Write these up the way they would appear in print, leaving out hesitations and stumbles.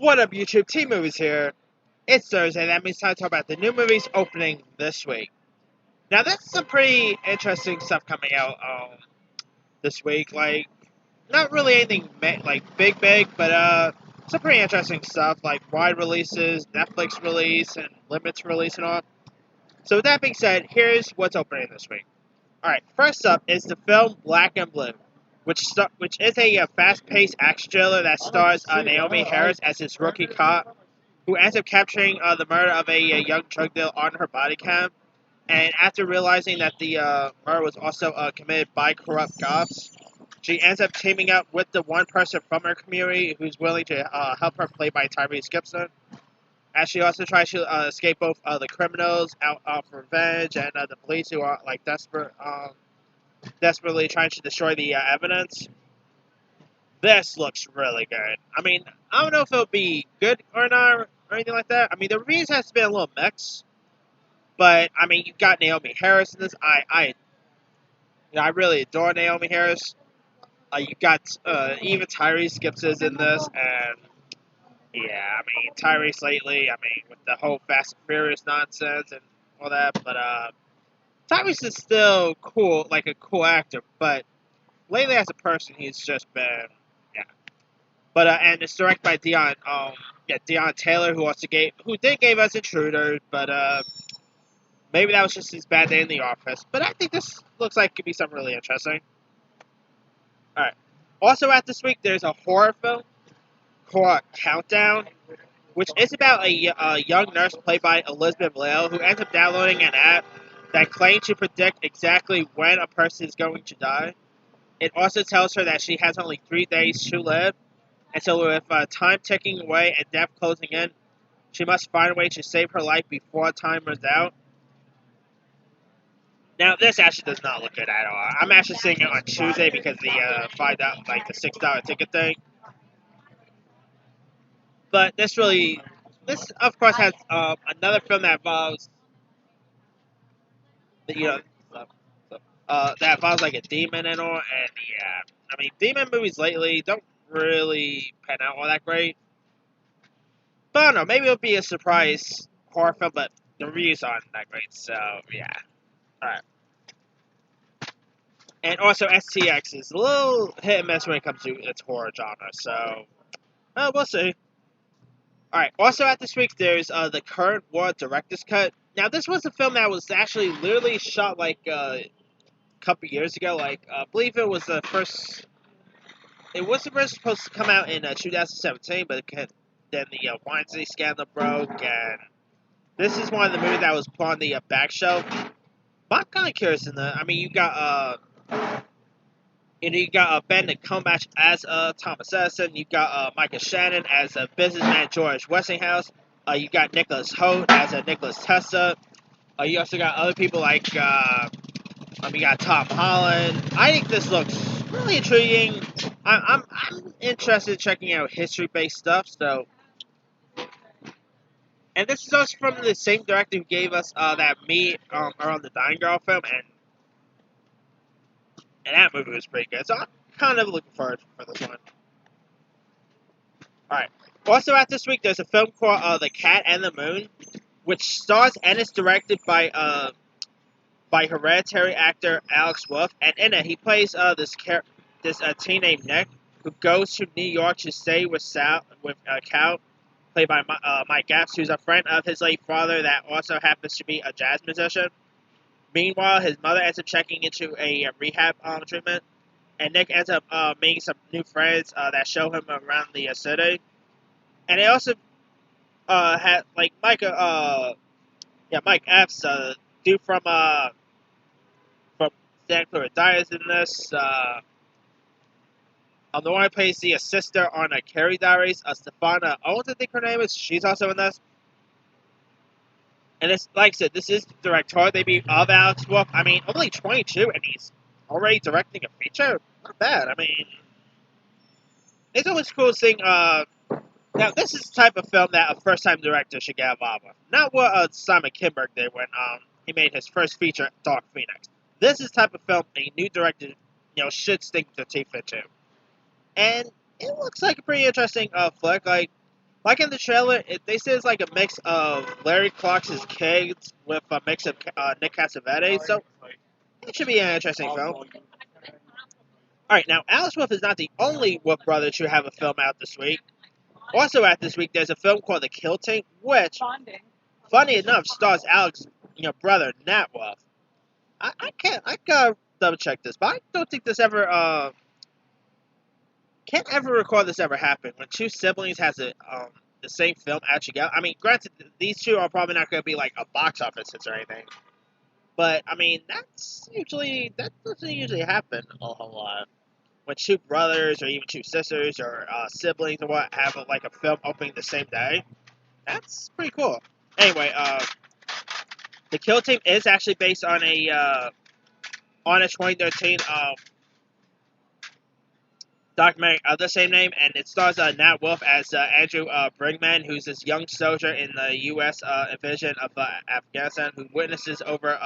What up, YouTube? T-Movies here. It's Thursday. That means time to talk about the new movies opening this week. Now, that's some pretty interesting stuff coming out this week. Like, not really anything big, but some pretty interesting stuff like wide releases, Netflix release, and limits release and all. So, with that being said, here's what's opening this week. All right, first up is the film Black and Blue, which is a fast-paced action thriller that stars Naomi Harris as his rookie cop who ends up capturing the murder of a young drug dealer on her body cam. And after realizing that the murder was also committed by corrupt cops, she ends up teaming up with the one person from her community who's willing to help her, played by Tyrese Gibson. As she also tries to escape both the criminals out for revenge and the police who are desperately trying to destroy the evidence. This looks really good. I mean, I don't know if it'll be good or not or anything like that. I mean, the reviews has been a little mixed, but I mean, you got Naomi Harris in this. I really adore Naomi Harris. You got even Tyrese Gibson's in this, and yeah, I mean Tyrese lately. I mean, with the whole Fast and Furious nonsense and all that, but Tyrese is still cool, like a cool actor, but lately as a person, he's just been yeah. But and it's directed by Dion Taylor, who did give us Intruders, but maybe that was just his bad day in the office. But I think this looks like it could be something really interesting. All right. Also, out this week, there's a horror film called Countdown, which is about a young nurse played by Elizabeth Lale who ends up downloading an app that claims to predict exactly when a person is going to die. It also tells her that she has only 3 days to live. And so with time ticking away and death closing in, she must find a way to save her life before time runs out. Now, this actually does not look good at all. I'm actually seeing it on Tuesday because the the $6 ticket thing. But this of course has another film that involves, you know, that involves like a demon and all. And yeah, I mean, demon movies lately don't really pan out all that great. But I don't know, maybe it'll be a surprise horror film, but the reviews aren't that great, so yeah. Alright. And also, STX is a little hit and miss when it comes to its horror genre, so we'll see. Alright, also at this week, there's the Current War Director's Cut. Now, this was a film that was actually literally shot like a couple years ago. Like, I believe it was the first. It was first supposed to come out in 2017, but then the Weinstein scandal broke, and this is one of the movies that was put on the back shelf. But I'm kind of curious in that. I mean, you got Benedict Cumberbatch as Thomas Edison. You got Michael Shannon as a businessman George Westinghouse. You got Nicholas Hoult as a Nicholas Tesla. You also got other people like you got Tom Holland. I think this looks really intriguing. I'm interested in checking out history-based stuff. So, and this is also from the same director who gave us that Me Around the Dying Girl film, and that movie was pretty good. So I'm kind of looking forward for this one. All right. Also, out this week, there's a film called The Cat and the Moon, which stars and is directed by Hereditary actor Alex Wolff, and in it he plays this teen named Nick who goes to New York to stay with Cal, played by Mike Epps, who's a friend of his late father that also happens to be a jazz musician. Meanwhile, his mother ends up checking into a rehab treatment, and Nick ends up meeting some new friends that show him around the city. And they also had like Mike Epps, dude from Santa Clara Diaries in this. The one who plays the sister on Carrie Diaries, Stefana Owens, I think her name is. She's also in this. And it's, like I said, this is the directorial debut of Alex Wolff. I mean, only 22, and he's already directing a feature? Not bad. I mean, it's always cool seeing, now, this is the type of film that a first-time director should get involved with. Not what Simon Kinberg did when he made his first feature, Dark Phoenix. This is the type of film a new director, should sink their teeth into. And it looks like a pretty interesting flick. Like, Like in the trailer, they say it's like a mix of Larry Clark's kids with a mix of Nick Cassavetes, so it should be an interesting film. Alright, now Alice Wolf is not the only Wolf brother to have a film out this week. Also out this week, there's a film called The Kill Team, which, funny enough, stars Alex's brother, Nat Wolf. I gotta double check this, but I don't think this ever, can't ever recall this ever happened when two siblings has the same film actually out. I mean, granted, these two are probably not going to be like a box office hits or anything, but I mean, that doesn't usually happen a whole lot when two brothers or even two sisters or siblings or what have like a film opening the same day. That's pretty cool. Anyway, the Kill Team is actually based on a 2013 documentary of the same name, and it stars Nat Wolff as Andrew Brinkman, who's this young soldier in the U.S. Invasion of Afghanistan, who witnesses over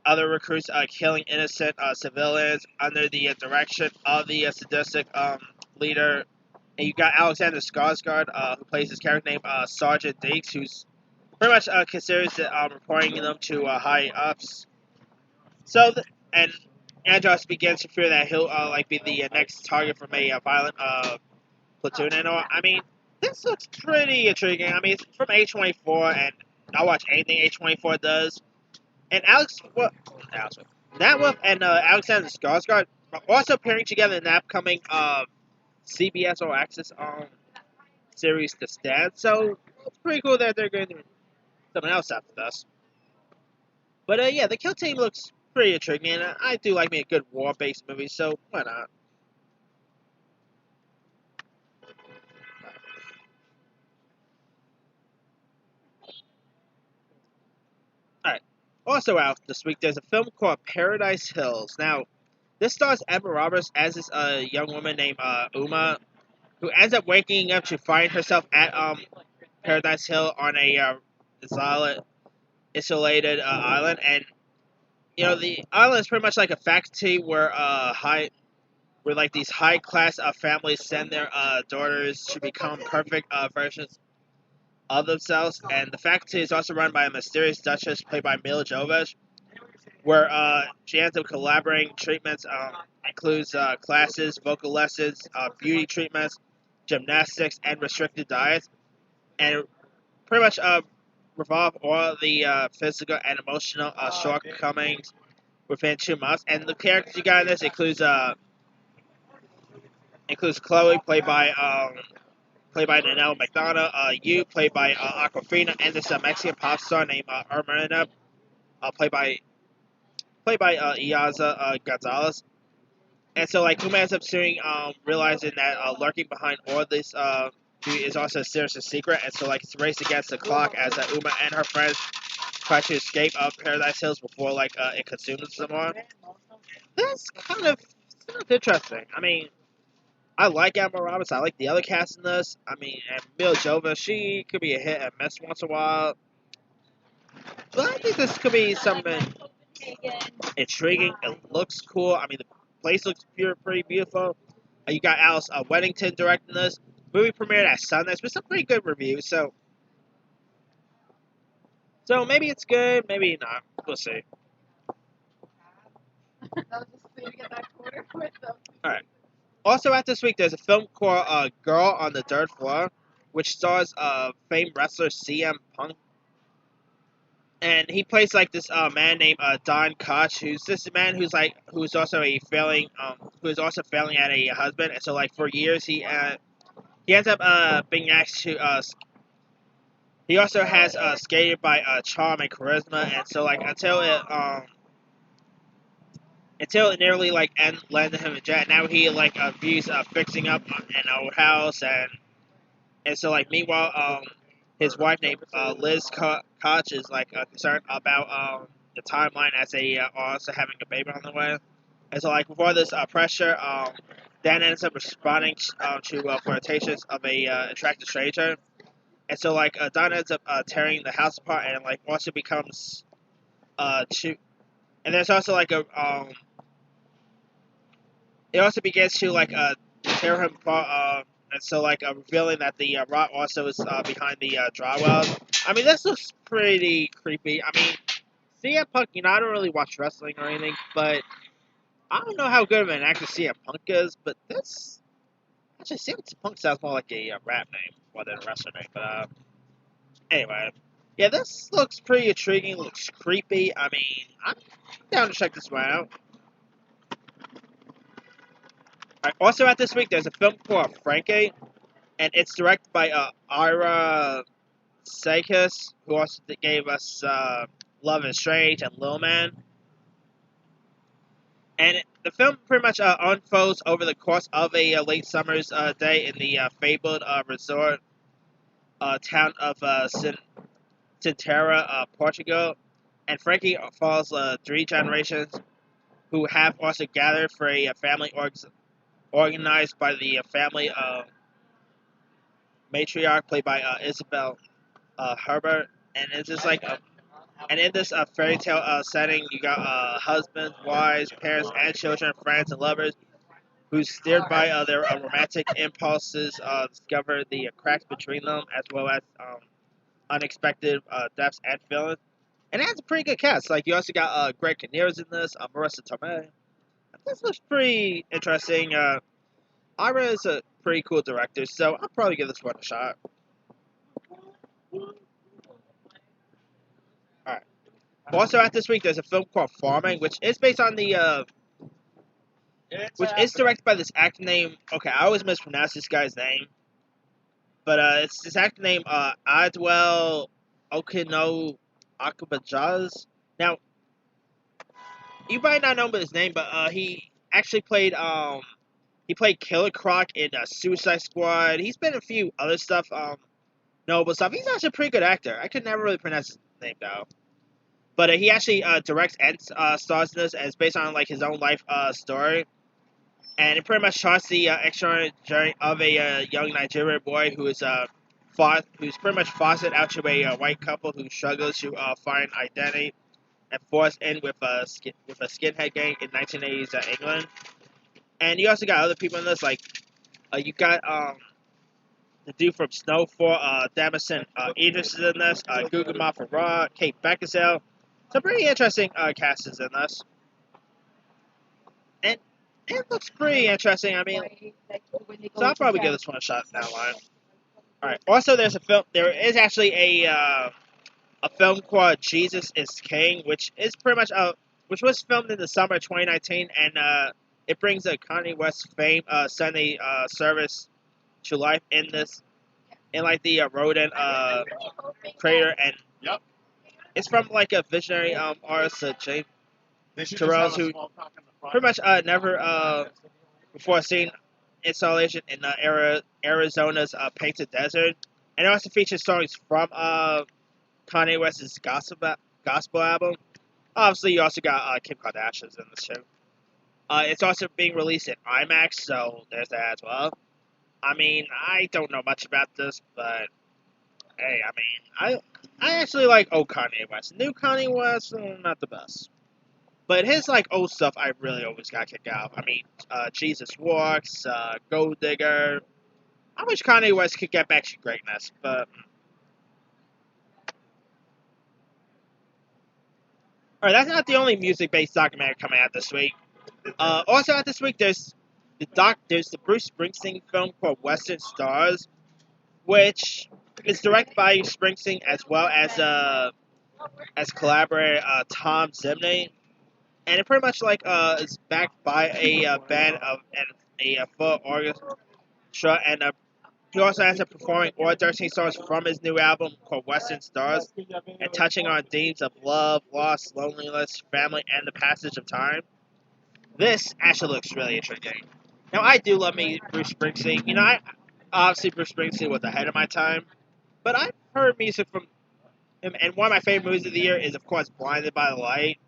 other recruits killing innocent civilians under the direction of the sadistic leader. And you got Alexander Skarsgård, who plays his character named Sergeant Deeks, who's pretty much considers reporting them to high ups. So, and Andros begins to fear that he'll like be the next target from a violent platoon and all. I mean, this looks pretty intriguing. I mean, it's from A24, and I watch anything A24 does. And Nat Wolff and Alexander Skarsgård are also appearing together in the upcoming CBS All Access series The Stand. So it's pretty cool that they're going to do something else after this. But yeah, the Kill Team looks pretty intriguing, and I do like me a good war-based movie, so why not? Alright. Also out this week, there's a film called Paradise Hills. Now, this stars Emma Roberts as this young woman named Uma, who ends up waking up to find herself at Paradise Hill on a isolated island, and the island is pretty much like a factory where like these high class families send their daughters to become perfect versions of themselves, and the faculty is also run by a mysterious duchess played by Mila Jovovich, where she ends up collaborating treatments, includes classes, vocal lessons, beauty treatments, gymnastics, and restricted diets, and pretty much revolve all the physical and emotional shortcomings within 2 months. And the characters you got in this includes Chloe, played by Nanelle McDonough, You, played by Aquafina, and this Mexican pop star named Ermina, played by Iaza Gonzalez. And so, like, Uma ends up soon realizing that lurking behind all this is also a serious secret, and so, like, it's a race against the clock as Uma and her friends try to escape Paradise Hills before, like, it consumes them all. That's kind of interesting. I mean, I like Emma Roberts. I like the other cast in this. I mean, and Mila Jovovich, she could be a hit and miss once in a while. But I think this could be something intriguing. It looks cool. I mean, the place looks pretty beautiful. You got Alice Weddington directing this. Movie premiered at Sundance with some pretty good reviews. So maybe it's good, maybe not. We'll see. Alright. Also out this week, there's a film called Girl on the Dirt Floor, which stars famed wrestler CM Punk. And he plays like this man named Don Koch, who's this man who's also failing at a husband, and so like for years he ends up being asked to he also has skated by charm and charisma, and so like until it nearly like landed him in jail. Now he like views fixing up an old house, and so like meanwhile his wife named Liz Koch is like concerned about the timeline as they are also having a baby on the way. And so like before this pressure, Dan ends up responding to flirtations of a attractive stranger. And so like Don ends up tearing the house apart, and like also becomes to and there's also like it also begins to like tear him apart and so revealing that the Rock also is behind the drywall. I mean, this looks pretty creepy. I mean, CM Punk, I don't really watch wrestling or anything, but I don't know how good of an actor CM Punk is, but this actually CM Punk sounds more like a rap name more than a wrestler name. But anyway, yeah, this looks pretty intriguing. Looks creepy. I mean, I'm down to check this one out. Alright, also out this week, there's a film called Frankie, and it's directed by Ira Sakis, who also gave us Love is Strange and Lil Man. And the film pretty much unfolds over the course of a late summer's day in the fabled resort town of Sinterra, Portugal. And Frankie follows three generations who have also gathered for a family organized by the family matriarch, played by Isabel Herbert. And it's just and in this fairy tale setting, you got husbands, wives, parents, and children, friends, and lovers who, steered by their romantic impulses, discover the cracks between them, as well as unexpected deaths and feelings. And it has a pretty good cast. Like, you also got Greg Kinnear's in this, Marissa Tomei. This looks pretty interesting. Ira is a pretty cool director, so I'll probably give this one a shot. Alright. Also out this week, there's a film called Farming, which is based on the which is directed by this actor named, okay, I always mispronounce this guy's name, but it's this actor named Adwell Okino Akabajaz. Now, you might not know his name, but he actually played Killer Croc in Suicide Squad. He's been in a few other stuff, notable stuff. He's actually a pretty good actor. I could never really pronounce his name though. But he actually directs and stars in this, and it's based on his own life story. And it pretty much charts the extraordinary journey of a young Nigerian boy who's pretty much fostered out to a white couple who struggles to find identity and forced in with a skinhead gang in 1980s England. And you also got other people in this, you got the dude from Snowfall, Damison Idris is in this, Gugu Mafara, Kate Beckinsale. Some pretty interesting casts in this. And it looks pretty interesting. I mean, so I'll probably give this one a shot down the line. Alright, also there is actually a film called Jesus is King, which is pretty much which was filmed in the summer of 2019, and it brings Kanye West fame Sunday service to life in the rodent crater, and it's from a visionary artist, James Terrell, who pretty much never before seen installation in Arizona's Painted Desert, and it also features songs from Kanye West's gospel album. Obviously, you also got Kim Kardashian's in this show. It's also being released in IMAX, so there's that as well. I mean, I don't know much about this, but hey, I mean, I actually like old Kanye West. New Kanye West, not the best. But his old stuff, I really always got kicked out. I mean, Jesus Walks, Gold Digger. I wish Kanye West could get back to greatness, but alright, that's not the only music-based documentary coming out this week. Also out this week, there's the Bruce Springsteen film called Western Stars, which is directed by Springsteen as well as collaborator Tom Zimney, and it pretty much is backed by a band and a full orchestra, and he also has a performing all 13 songs from his new album called Western Stars, and touching on themes of love, loss, loneliness, family, and the passage of time. This actually looks really intriguing. Now, I do love me Bruce Springsteen. Obviously Bruce Springsteen was ahead of my time, but I've heard music from him, and one of my favorite movies of the year is, of course, Blinded by the Light.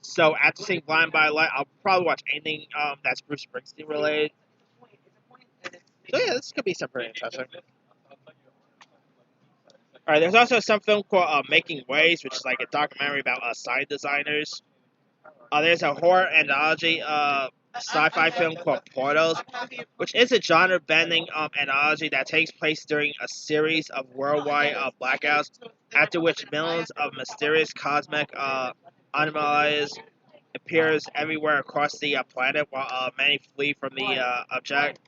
So after seeing Blinded by the Light, I'll probably watch anything that's Bruce Springsteen related. So yeah, this could be something pretty interesting. Alright, there's also some film called Making Waves, which is a documentary about sign designers. There's a horror anthology sci-fi film called Portals, which is a genre-bending anthology that takes place during a series of worldwide blackouts, after which millions of mysterious cosmic anomalies appears everywhere across the planet, while many flee from the object.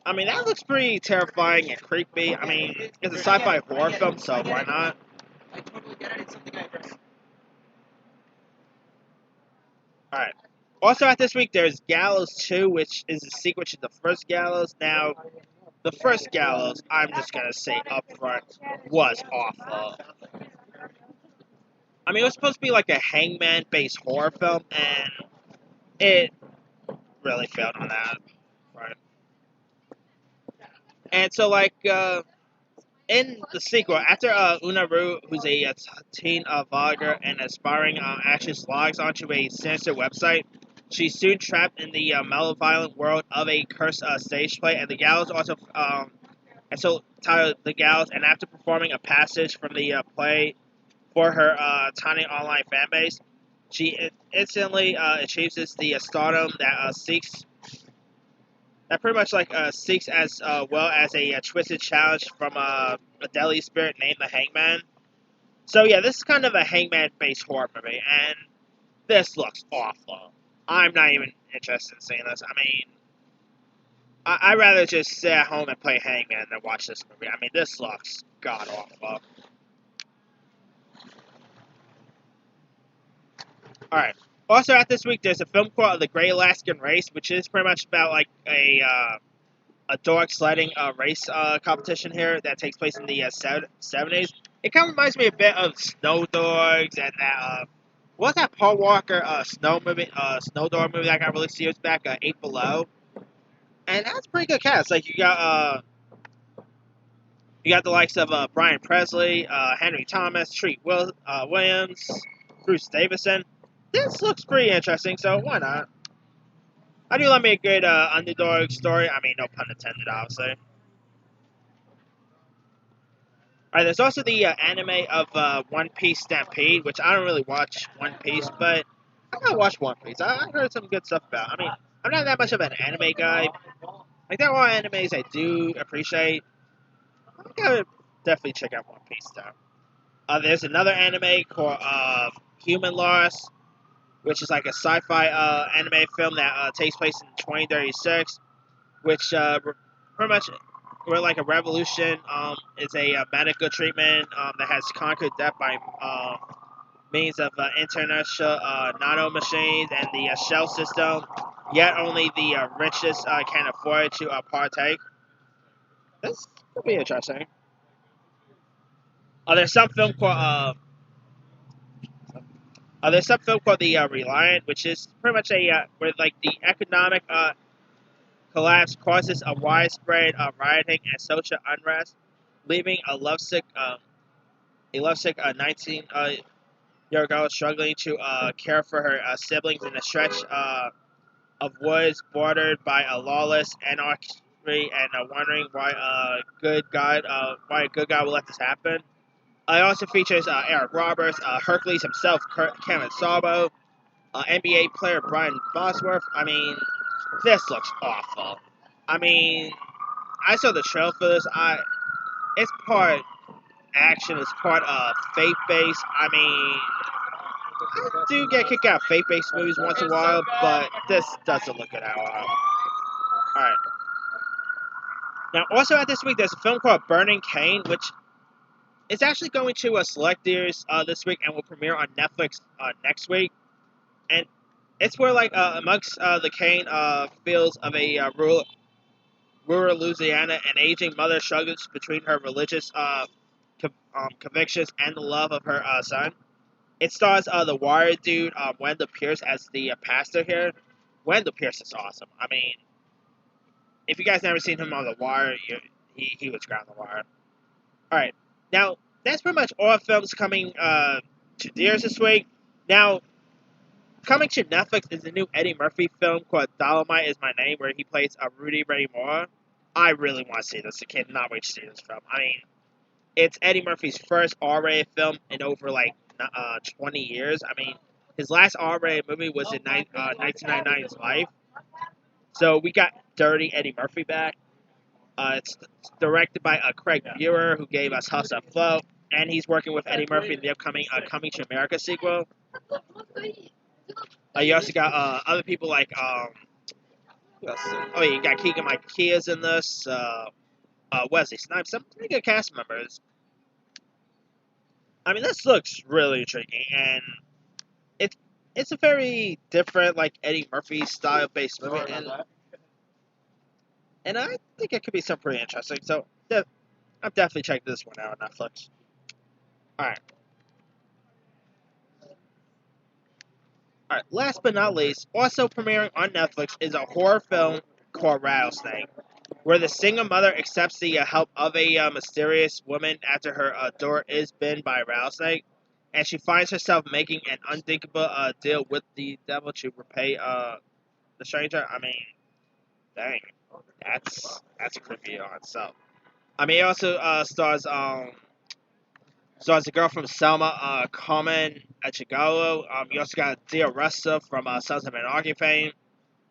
I mean, that looks pretty terrifying and creepy. I mean, it's a sci-fi horror film, so why not? Alright. Also out this week, there's Gallows 2, which is a sequel to the first Gallows. Now, the first Gallows, I'm just gonna say up front, was awful. I mean, it was supposed to be like a hangman-based horror film, and it really failed on that. Right. And so, like, in the sequel, after Unaru, who's a teen vlogger and aspiring actress, logs onto a sinister website, she's soon trapped in the malevolent world of a cursed stage play, and the Gallows also, and so titled The Gallows, and after performing a passage from the play for her tiny online fan base, she instantly achieves the stardom that pretty much like seeks as well as a twisted challenge from a deadly spirit named the Hangman. So yeah, this is kind of a Hangman-based horror movie, and this looks awful. I'm not even interested in seeing this. I mean, I'd rather just sit at home and play Hangman than watch this movie. I mean, this looks god awful. Alright. Also out this week, there's a film called The Great Alaskan Race, which is pretty much about like a dog sledding race competition here that takes place in the 70s. It kind of reminds me a bit of Snow Dogs and that what's that Paul Walker snow dog movie that got released years back, Eight Below, and that's a pretty good cast. Like you got the likes of Brian Presley, Henry Thomas, Treat Williams, Bruce Davison. This looks pretty interesting, so why not? I do love me a good underdog story. I mean, no pun intended, obviously. Alright, there's also the anime of One Piece Stampede, which I don't really watch One Piece, but I gotta watch One Piece. I heard some good stuff about it. I mean, I'm not that much of an anime guy. Like, there are animes I do appreciate. I gotta definitely check out One Piece, though. There's another anime called Human Loss, which is like a sci-fi anime film that takes place in 2036, which pretty much where like a revolution is a medical treatment that has conquered death by means of international nano machines and the shell system. Yet only the richest can afford to partake. This could be interesting. There's some film called The Reliant, which is pretty much a where like the economic collapse causes a widespread rioting and social unrest, leaving a lovesick 19-year-old girl struggling to care for her siblings in a stretch of woods bordered by a lawless anarchy, and wondering why a good God will let this happen. It also features Eric Roberts, Hercules himself, Kevin Sorbo, NBA player Brian Bosworth. I mean, this looks awful. I mean, I saw the trailer for this. It's part action, it's part faith based. I mean, I do get kicked out of faith based movies once in a while, but this doesn't look good at all. Alright. Now, also out this week, there's a film called Burning Cane, which is actually going to select theaters this week and will premiere on Netflix next week. And it's where, like, amongst the cane fields of a rural Louisiana, an aging mother struggles between her religious convictions and the love of her son. It stars the Wire dude, Wendell Pierce, as the pastor here. Wendell Pierce is awesome. I mean, if you guys never seen him on The Wire, he was great on The Wire. Alright, now, that's pretty much all films coming to theaters this week. Now, coming to Netflix is a new Eddie Murphy film called Dolomite Is My Name, where he plays Rudy Ray Moore. I really want to see this. I cannot wait to see this film. I mean, it's Eddie Murphy's first R-rated film in over, like, 20 years. I mean, his last R-rated movie was in 1999's Life. So we got Dirty Eddie Murphy back. It's directed by Craig Buer, who gave us House of Flow, and he's working with Eddie Murphy in the upcoming Coming to America sequel. You also got other people like oh, you got Keegan Michael Key is in this. Wesley Snipes, some pretty good cast members. I mean, this looks really intriguing, and it's it's a very different, like Eddie Murphy style based movie, and I think it could be something pretty interesting. So I'm definitely checking this one out on Netflix. All right, all right. Last but not least, also premiering on Netflix is a horror film called Rattlesnake, where the single mother accepts the help of a mysterious woman after her door is bitten by a rattlesnake, and she finds herself making an unthinkable deal with the devil to repay the stranger. I mean, dang, that's creepy on itself. I mean, it also stars the girl from Selma, Carmen Echegallo. You also got Dia Resta from Sons of Anarchy fame,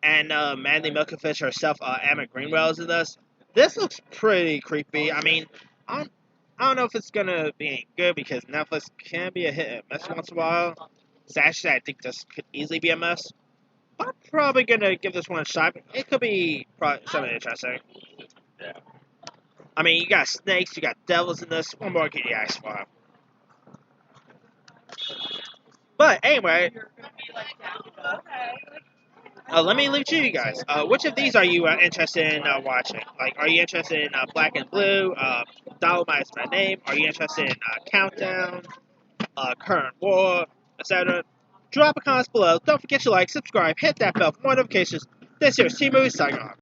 and Mandy Milkovich herself, Emma Greenwell, is in this. This looks pretty creepy. I mean, I don't know if it's gonna be any good because Netflix can be a hit and miss once in a while. So actually, I think this could easily be a mess. But I'm probably gonna give this one a shot. It could be probably something interesting. I mean, you got snakes, you got devils in this. What more could you ask for? But anyway, let me leave it to you guys. Which of these are you interested in watching? Like, are you interested in Black and Blue, Dolomite's My Name? Are you interested in Countdown, Current War, etc.? Drop a comment below. Don't forget to like, subscribe, hit that bell for more notifications. This here's T-Movie signing off.